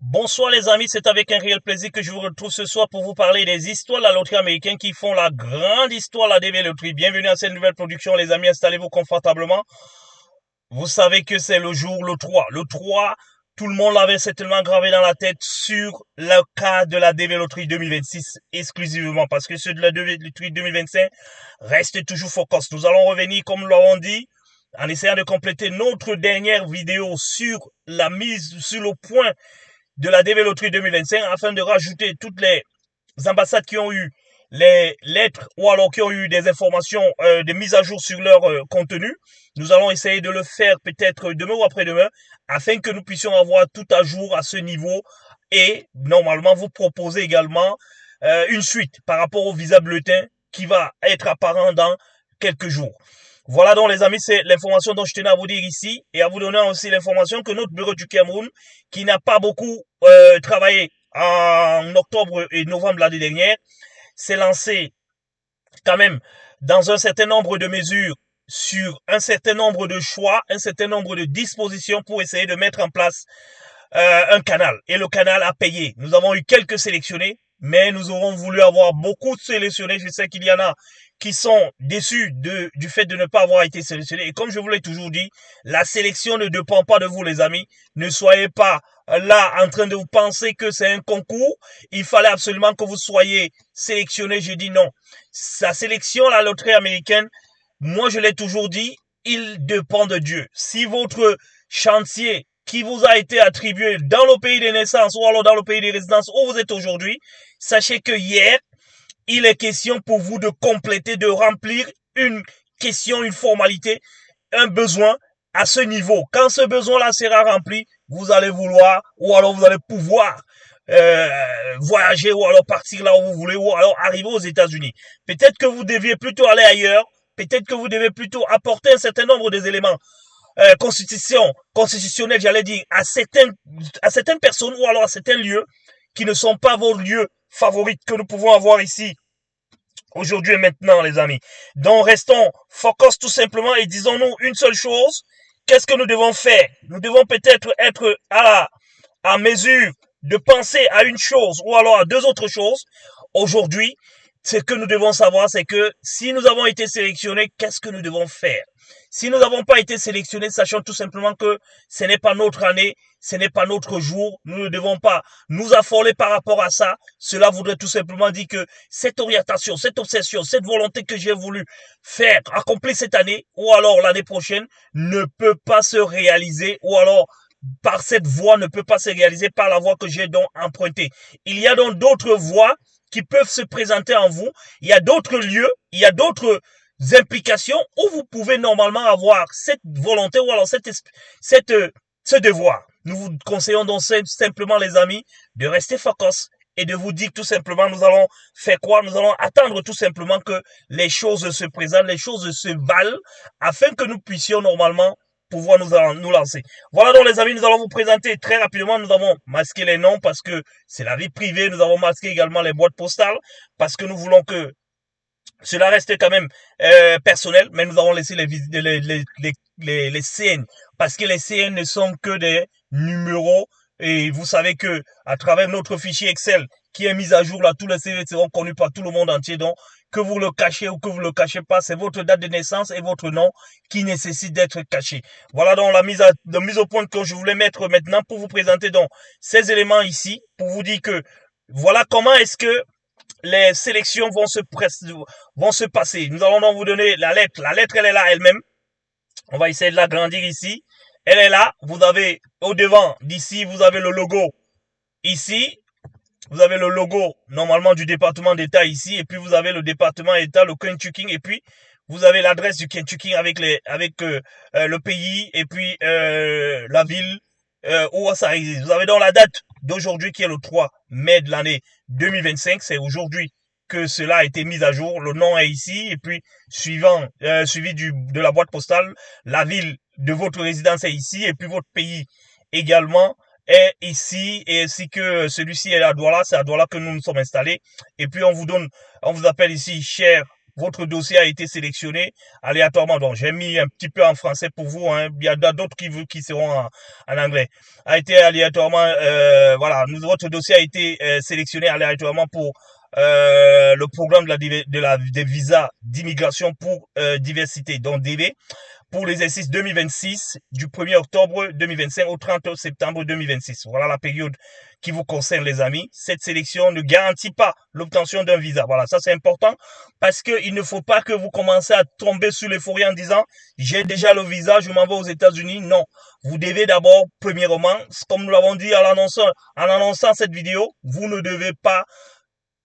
Bonsoir les amis, c'est avec un réel plaisir que je vous retrouve ce soir pour vous parler des histoires de la loterie américaine qui font la grande histoire de la DB Loterie. Bienvenue à cette nouvelle production les amis, installez-vous confortablement. Vous savez que c'est le jour, le 3. Le 3, tout le monde l'avait certainement gravé dans la tête sur le cas de la DB Loterie 2026 exclusivement parce que ceux de la DB Loterie 2025 restent toujours focus. Nous allons revenir, comme nous l'avons dit, en essayant de compléter notre dernière vidéo sur la mise sur le point de la DB Loterie 2025 afin de rajouter toutes les ambassades qui ont eu les lettres ou alors qui ont eu des informations, des mises à jour sur leur contenu. Nous allons essayer de le faire peut-être demain ou après-demain afin que nous puissions avoir tout à jour à ce niveau et normalement vous proposer également une suite par rapport au visa bulletin qui va être apparent dans quelques jours. Voilà donc les amis, c'est l'information dont je tenais à vous dire ici et à vous donner aussi l'information que notre bureau du Cameroun, qui n'a pas beaucoup travaillé en octobre et novembre l'année dernière, s'est lancé quand même dans un certain nombre de mesures sur un certain nombre de choix, un certain nombre de dispositions pour essayer de mettre en place un canal. Et le canal a payé. Nous avons eu quelques sélectionnés, mais nous aurons voulu avoir beaucoup de sélectionnés. Je sais qu'il y en a qui sont déçus du fait de ne pas avoir été sélectionnés. Et comme je vous l'ai toujours dit, la sélection ne dépend pas de vous, les amis. Ne soyez pas là en train de vous penser que c'est un concours. Il fallait absolument que vous soyez sélectionné. Je dis non. Sa sélection, la loterie américaine, moi je l'ai toujours dit, il dépend de Dieu. Si votre chantier qui vous a été attribué dans le pays de naissance ou alors dans le pays de résidence où vous êtes aujourd'hui, sachez que hier, il est question pour vous de compléter, de remplir une question, une formalité, un besoin à ce niveau. Quand ce besoin-là sera rempli, vous allez vouloir ou alors vous allez pouvoir euh, voyager ou alors partir là où vous voulez ou alors arriver aux États-Unis. Peut-être que vous deviez plutôt aller ailleurs, peut-être que vous devez plutôt apporter un certain nombre des éléments constitutionnelle, j'allais dire, à certaines personnes ou alors à certains lieux qui ne sont pas vos lieux favoris que nous pouvons avoir ici aujourd'hui et maintenant, les amis. Donc, restons focus tout simplement et disons-nous une seule chose. Qu'est-ce que nous devons faire? Nous devons peut-être être à mesure de penser à une chose ou alors à deux autres choses. Aujourd'hui, ce que nous devons savoir, c'est que si nous avons été sélectionnés, qu'est-ce que nous devons faire? Si nous n'avons pas été sélectionnés, sachons tout simplement que ce n'est pas notre année, ce n'est pas notre jour. Nous ne devons pas nous affoler par rapport à ça. Cela voudrait tout simplement dire que cette orientation, cette obsession, cette volonté que j'ai voulu faire, accomplir cette année ou alors l'année prochaine ne peut pas se réaliser ou alors par cette voie ne peut pas se réaliser par la voie que j'ai donc empruntée. Il y a donc d'autres voies qui peuvent se présenter en vous. Il y a d'autres lieux, il y a d'autres implications où vous pouvez normalement avoir cette volonté ou alors ce devoir. Nous vous conseillons donc simplement, les amis, de rester focus et de vous dire tout simplement, nous allons faire quoi? Nous allons attendre tout simplement que les choses se présentent, les choses se valent, afin que nous puissions normalement pouvoir nous lancer. Voilà donc les amis, nous allons vous présenter très rapidement, nous avons masqué les noms parce que c'est la vie privée, nous avons masqué également les boîtes postales parce que nous voulons que cela reste quand même personnel, mais nous avons laissé les CN parce que les CN ne sont que des numéros et vous savez que à travers notre fichier Excel qui est mis à jour là, tous les CV seront connus par tout le monde entier. Donc que vous le cachez ou que vous le cachez pas, c'est votre date de naissance et votre nom qui nécessite d'être caché. Voilà donc la mise au point que je voulais mettre maintenant pour vous présenter donc ces éléments ici, pour vous dire que voilà comment est-ce que les sélections vont se passer. Nous allons donc vous donner la lettre. La lettre, elle est là elle-même. On va essayer de l'agrandir ici. Elle est là. Vous avez au devant d'ici, vous avez le logo ici. Vous avez le logo normalement du département d'État ici. Et puis vous avez le département d'État, le Kentucky. Et puis vous avez l'adresse du Kentucky avec le pays et puis la ville où ça existe. Vous avez donc la date d'aujourd'hui qui est le 3 mai de l'année 2025. C'est aujourd'hui que cela a été mis à jour. Le nom est ici et puis suivi de la boîte postale, la ville de votre résidence est ici et puis votre pays également est ici et ainsi que celui-ci est à Douala. C'est à Douala que nous nous sommes installés. Et puis on vous appelle ici cher votre dossier a été sélectionné aléatoirement. Donc, j'ai mis un petit peu en français pour vous. Hein. Il y a d'autres qui seront en anglais. A été aléatoirement, voilà, votre dossier a été sélectionné aléatoirement pour le programme des visas d'immigration pour diversité, donc DV, pour l'exercice 2026 du 1er octobre 2025 au 30 septembre 2026. Voilà la période qui vous concerne, les amis. Cette sélection ne garantit pas l'obtention d'un visa. Voilà, ça c'est important parce qu'il ne faut pas que vous commencez à tomber sur l'euphorie en disant j'ai déjà le visa, je m'en vais aux États-Unis. Non, vous devez d'abord, premièrement, comme nous l'avons dit en annonçant cette vidéo, vous ne devez pas,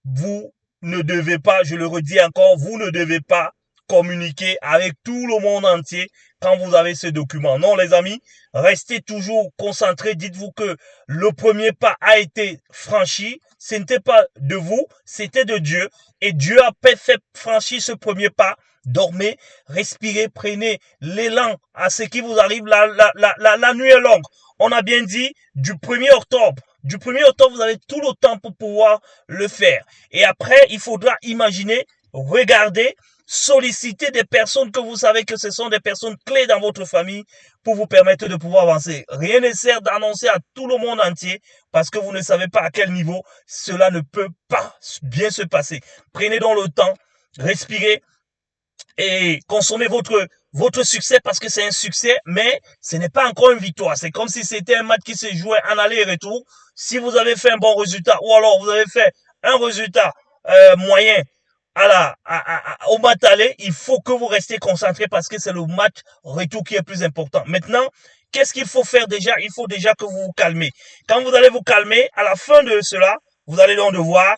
je le redis encore, vous ne devez pas communiquer avec tout le monde entier quand vous avez ce document. Non, les amis, restez toujours concentrés. Dites-vous que le premier pas a été franchi. Ce n'était pas de vous, c'était de Dieu. Et Dieu a fait franchir ce premier pas. Dormez, respirez, prenez l'élan à ce qui vous arrive. La nuit est longue. On a bien dit du 1er octobre. Du 1er octobre, vous avez tout le temps pour pouvoir le faire. Et après, il faudra imaginer, regarder, solliciter des personnes que vous savez que ce sont des personnes clés dans votre famille pour vous permettre de pouvoir avancer. Rien ne sert d'annoncer à tout le monde entier parce que vous ne savez pas à quel niveau cela ne peut pas bien se passer. Prenez donc le temps, respirez et consommez votre succès parce que c'est un succès, mais ce n'est pas encore une victoire. C'est comme si c'était un match qui se jouait en aller et retour. Si vous avez fait un bon résultat ou alors vous avez fait un résultat moyen au match aller, il faut que vous restiez concentré parce que c'est le match retour qui est plus important. Maintenant, qu'est-ce qu'il faut faire déjà? Il faut déjà que vous vous calmez. Quand vous allez vous calmer, à la fin de cela, vous allez donc devoir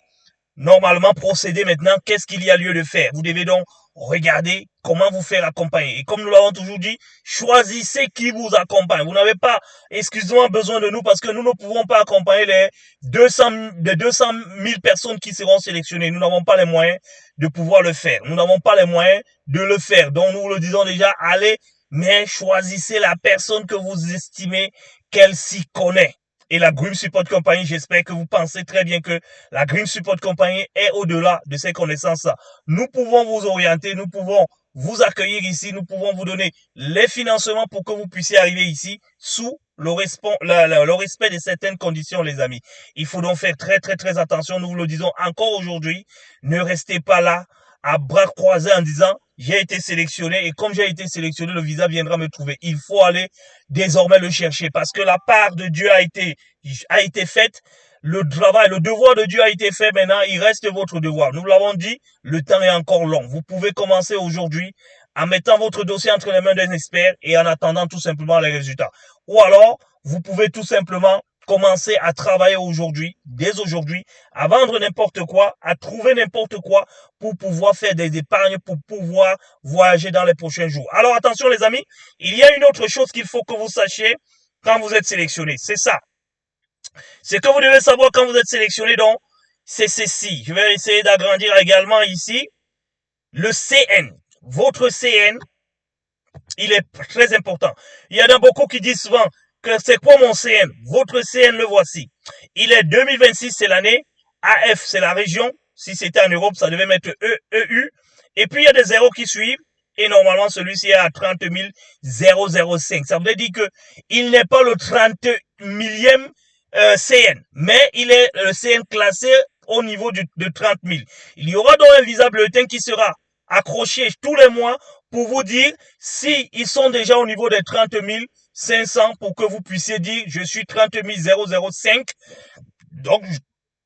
normalement procéder maintenant. Qu'est-ce qu'il y a lieu de faire? Vous devez donc regarder comment vous faire accompagner. Et comme nous l'avons toujours dit, choisissez qui vous accompagne. Vous n'avez pas, excusez-moi, besoin de nous parce que nous ne pouvons pas accompagner les 200 000 personnes qui seront sélectionnées. Nous n'avons pas les moyens de pouvoir le faire. Nous n'avons pas les moyens de le faire. Donc nous le disons déjà, allez, mais choisissez la personne que vous estimez qu'elle s'y connaît. Et la Grim Support Company, j'espère que vous pensez très bien que la Grim Support Company est au-delà de ces connaissances-là. Nous pouvons vous orienter, nous pouvons vous accueillir ici, nous pouvons vous donner les financements pour que vous puissiez arriver ici sous le respect de certaines conditions, les amis. Il faut donc faire très, très, très attention. Nous vous le disons encore aujourd'hui. Ne restez pas là à bras croisés en disant j'ai été sélectionné et comme j'ai été sélectionné, le visa viendra me trouver. Il faut aller désormais le chercher parce que la part de Dieu a été faite. Le travail, le devoir de Dieu a été fait. Maintenant, il reste votre devoir. Nous l'avons dit, le temps est encore long. Vous pouvez commencer aujourd'hui en mettant votre dossier entre les mains d'un expert et en attendant tout simplement les résultats. Ou alors, vous pouvez tout simplement commencer à travailler aujourd'hui, dès aujourd'hui, à vendre n'importe quoi, à trouver n'importe quoi pour pouvoir faire des épargnes, pour pouvoir voyager dans les prochains jours. Alors attention les amis, il y a une autre chose qu'il faut que vous sachiez quand vous êtes sélectionné. C'est ça. Ce que vous devez savoir quand vous êtes sélectionné, donc, c'est ceci. Je vais essayer d'agrandir également ici. Le CN. Votre CN, il est très important. Il y en a beaucoup qui disent souvent que c'est quoi mon CN? Votre CN, le voici. Il est 2026, c'est l'année. AF, c'est la région. Si c'était en Europe, ça devait mettre EU. Et puis, il y a des zéros qui suivent. Et normalement, celui-ci est à 30 005. Ça veut dire que il n'est pas le 30 millième CN, mais il est le CN classé au niveau de 30 000. Il y aura donc un visa bulletin qui sera accroché tous les mois pour vous dire si ils sont déjà au niveau des 30 500 pour que vous puissiez dire je suis 30 005. Donc,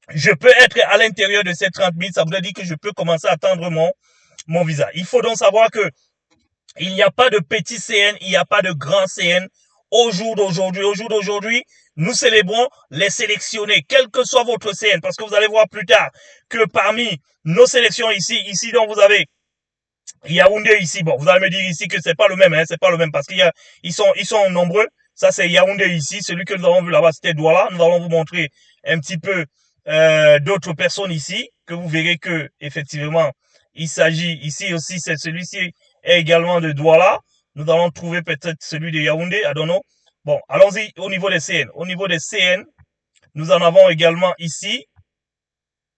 je peux être à l'intérieur de ces 30 000. Ça veut dire que je peux commencer à attendre mon visa. Il faut donc savoir que il n'y a pas de petit CN, il n'y a pas de grand CN au jour d'aujourd'hui. Au jour d'aujourd'hui, nous célébrons les sélectionnés, quel que soit votre CN, parce que vous allez voir plus tard que parmi nos sélections ici donc vous avez Yaoundé ici. Bon, vous allez me dire ici que c'est pas le même, hein, c'est pas le même parce ils sont nombreux. Ça c'est Yaoundé ici, celui que nous avons vu là-bas c'était Douala. Nous allons vous montrer un petit peu d'autres personnes ici que vous verrez que effectivement il s'agit ici aussi, c'est celui-ci est également de Douala. Nous allons trouver peut-être celui de Yaoundé, I don't know. Bon, allons-y au niveau des CN. Au niveau des CN, nous en avons également ici.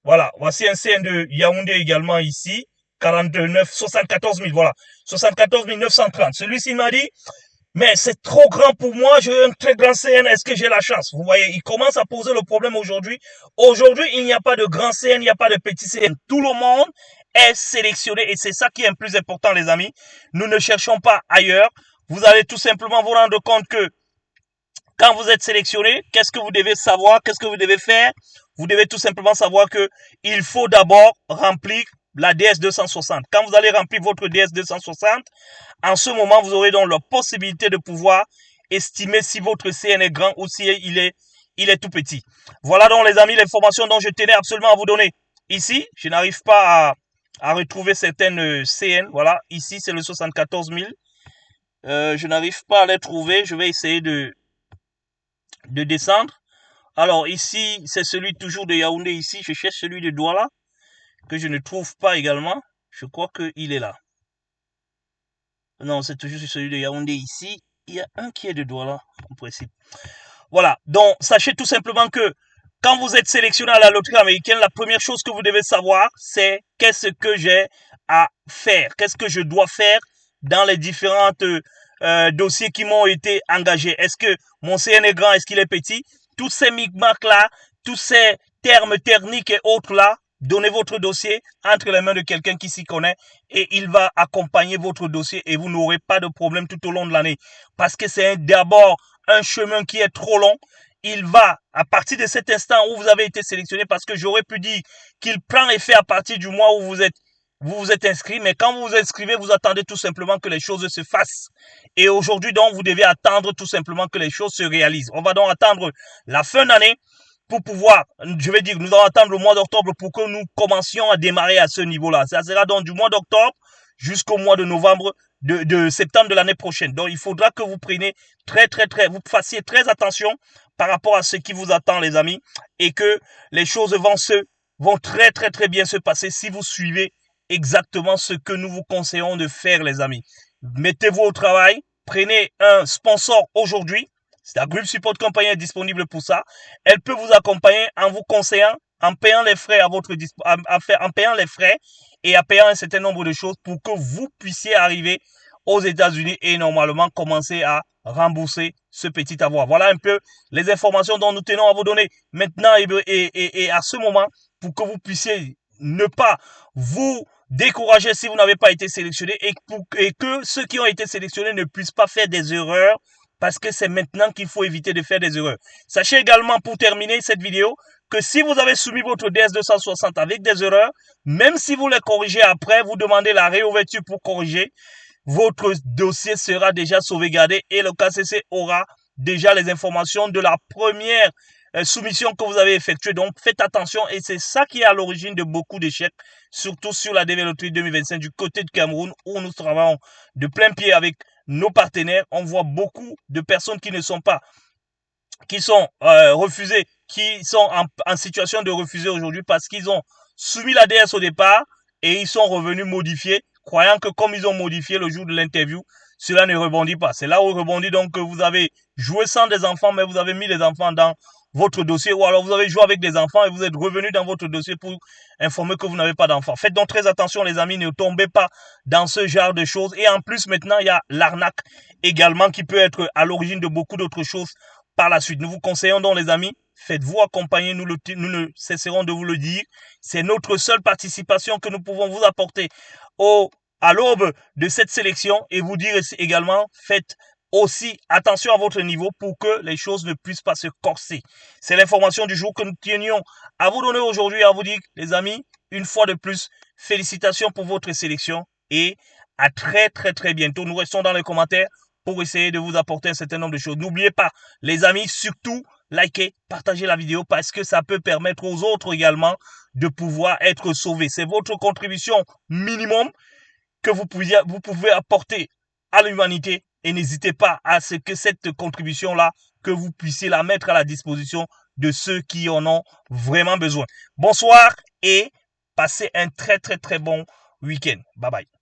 Voilà, voici un CN de Yaoundé également ici. 74 000, voilà. 74 930. Celui-ci m'a dit, mais c'est trop grand pour moi, j'ai un très grand CN, est-ce que j'ai la chance? Vous voyez, il commence à poser le problème aujourd'hui. Aujourd'hui, il n'y a pas de grand CN, il n'y a pas de petit CN. Tout le monde est sélectionné et c'est ça qui est le plus important, les amis. Nous ne cherchons pas ailleurs. Vous allez tout simplement vous rendre compte que quand vous êtes sélectionné, qu'est-ce que vous devez savoir, qu'est-ce que vous devez faire? Vous devez tout simplement savoir que il faut d'abord remplir la DS260. Quand vous allez remplir votre DS260, en ce moment, vous aurez donc la possibilité de pouvoir estimer si votre CN est grand ou si il est tout petit. Voilà donc les amis l'information dont je tenais absolument à vous donner. Ici, je n'arrive pas à retrouver certaines CN. Voilà, ici c'est le 74 000. Je n'arrive pas à les trouver. Je vais essayer de descendre. Alors ici, c'est celui toujours de Yaoundé ici. Je cherche celui de Douala que je ne trouve pas également. Je crois qu'il est là. Non, c'est toujours celui de Yaoundé ici. Il y a un qui est de Douala en principe. Voilà. Donc, sachez tout simplement que quand vous êtes sélectionné à la loterie américaine, la première chose que vous devez savoir, c'est qu'est-ce que j'ai à faire. Qu'est-ce que je dois faire dans les différentes dossiers qui m'ont été engagés. Est-ce que mon CN est grand? Est-ce qu'il est petit? Tous ces micmacs-là, tous ces termes techniques et autres-là, donnez votre dossier entre les mains de quelqu'un qui s'y connaît et il va accompagner votre dossier et vous n'aurez pas de problème tout au long de l'année. Parce que c'est d'abord un chemin qui est trop long. Il va, à partir de cet instant où vous avez été sélectionné, parce que j'aurais pu dire qu'il prend effet à partir du mois où vous vous êtes inscrit, mais quand vous vous inscrivez, vous attendez tout simplement que les choses se fassent. Et aujourd'hui, donc, vous devez attendre tout simplement que les choses se réalisent. On va donc attendre la fin d'année pour pouvoir, je vais dire, nous allons attendre le mois d'octobre pour que nous commencions à démarrer à ce niveau-là. Ça sera donc du mois d'octobre jusqu'au mois de novembre, de septembre de l'année prochaine. Donc, il faudra que vous preniez vous fassiez très attention par rapport à ce qui vous attend, les amis, et que les choses vont très bien se passer si vous suivez exactement ce que nous vous conseillons de faire, les amis. Mettez-vous au travail, prenez un sponsor aujourd'hui. La Group Support Company est disponible pour ça. Elle peut vous accompagner en vous conseillant, en payant les frais en payant les frais et en payant un certain nombre de choses pour que vous puissiez arriver aux États-Unis et normalement commencer à rembourser ce petit avoir. Voilà un peu les informations dont nous tenons à vous donner maintenant et à ce moment pour que vous puissiez ne pas vous décourager si vous n'avez pas été sélectionné et que ceux qui ont été sélectionnés ne puissent pas faire des erreurs parce que c'est maintenant qu'il faut éviter de faire des erreurs. Sachez également pour terminer cette vidéo que si vous avez soumis votre DS260 avec des erreurs, même si vous les corrigez après, vous demandez la réouverture pour corriger, votre dossier sera déjà sauvegardé et le KCC aura déjà les informations de la première soumission que vous avez effectuée. Donc, faites attention et c'est ça qui est à l'origine de beaucoup d'échecs, surtout sur la DV Loterie 2025 du côté de Cameroun où nous travaillons de plein pied avec nos partenaires. On voit beaucoup de personnes qui ne sont pas, qui sont refusées, qui sont en situation de refuser aujourd'hui parce qu'ils ont soumis la DS au départ et ils sont revenus modifiés, croyant que comme ils ont modifié le jour de l'interview, cela ne rebondit pas. C'est là où rebondit donc que vous avez joué sans des enfants, mais vous avez mis les enfants dans votre dossier ou alors vous avez joué avec des enfants et vous êtes revenu dans votre dossier pour informer que vous n'avez pas d'enfants. Faites donc très attention les amis, ne tombez pas dans ce genre de choses. Et en plus maintenant, il y a l'arnaque également qui peut être à l'origine de beaucoup d'autres choses par la suite. Nous vous conseillons donc les amis, faites-vous accompagner, nous ne cesserons de vous le dire. C'est notre seule participation que nous pouvons vous apporter à l'aube de cette sélection et vous dire également, faites aussi attention à votre niveau pour que les choses ne puissent pas se corser. C'est l'information du jour que nous tenions à vous donner aujourd'hui, à vous dire, les amis, une fois de plus, félicitations pour votre sélection et à très bientôt. Nous restons dans les commentaires pour essayer de vous apporter un certain nombre de choses. N'oubliez pas, les amis, surtout, likez, partagez la vidéo parce que ça peut permettre aux autres également de pouvoir être sauvés. C'est votre contribution minimum que vous pouvez apporter à l'humanité et n'hésitez pas à ce que cette contribution-là, que vous puissiez la mettre à la disposition de ceux qui en ont vraiment besoin. Bonsoir et passez un très bon week-end. Bye bye.